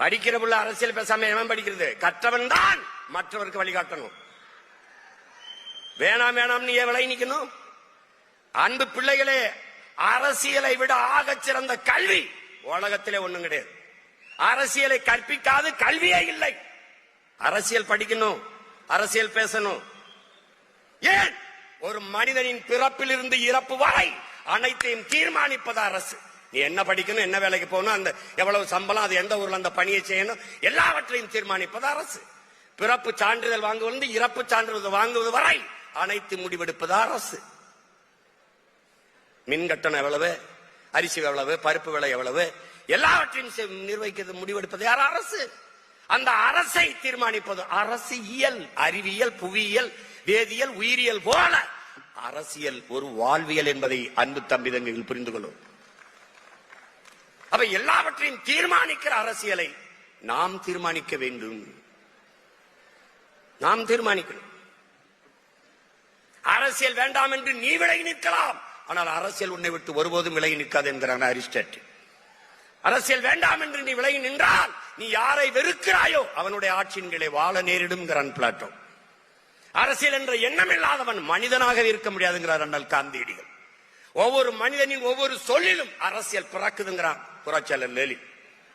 படிக்கிற புள்ள அரசியல் பேசாம எவன் படிக்கிறது? கற்றவன் தான் மற்றவருக்கு வழிகாட்டணும். வேணாம் வேணாம் நீ விலை நிக்கணும். அன்பு பிள்ளைகளே, அரசியலை விட ஆகச் சிறந்த கல்வி உலகத்திலே ஒண்ணும் கிடையாது. அரசியலை கற்பிக்காது கல்வியே இல்லை. அரசியல் படிக்கணும், அரசியல் பேசணும். ஏன்? ஒரு மனிதனின் பிறப்பில் இருந்து இறப்பு வரை அனைத்தையும் தீர்மானிப்பது அரசு. நீ என்ன படிக்கணும், என்ன வேலைக்கு போகணும், அந்த எவ்வளவு சம்பளம், அது எந்த ஊர்ல அந்த பணியை செய்யணும், எல்லாவற்றையும் தீர்மானிப்பது அரசு. பிறப்பு சான்றிதழ் வாங்குவது, இறப்பு சான்றிதழ் வாங்குவது வரை அனைத்து முடிவெடுப்பது அரசு. மின் கட்டணம் எவ்வளவு, அரிசி எவ்வளவு, பருப்பு விலை எவ்வளவு, எல்லாவற்றையும் நிர்வகிக்கிறது, முடிவெடுப்பது யார்? அரசு. அந்த அரசை தீர்மானிப்பது அரசியல். அறிவியல், புவியியல், வேதியியல், உயிரியல் போல அரசியல் ஒரு வாழ்வியல் என்பதை அன்பு தம்பிதங்கள் புரிந்து கொள்ளும். அப்ப எல்லாவற்றையும் தீர்மானிக்கிற அரசியலை நாம் தீர்மானிக்க வேண்டும். நாம் தீர்மானிக்கணும். அரசியல் வேண்டாம் என்று நீ விலகி நிற்கலாம், ஆனால் அரசியல் உன்னை விட்டு ஒருபோதும் விலகி நிற்காது என்கிறான் அரிஸ்டாட்டில். அரசியல் வேண்டாம் என்று நீ விலகி நின்றால் நீ யாரை வெறுக்கிறாயோ அவனுடைய ஆட்சியின் கீழே வாழ நேரிடும் பிளாட்டோ. அரசியல் என்ற எண்ணம் இல்லாதவன் மனிதனாக இருக்க முடியாதுங்கிறார் அண்ணல் காந்தியடிகள். ஒவ்வொரு மனிதனின் ஒவ்வொரு சொல்லிலும் அரசியல் பிறக்குதுங்கிறான் புரட்சியாளர் லெனின்.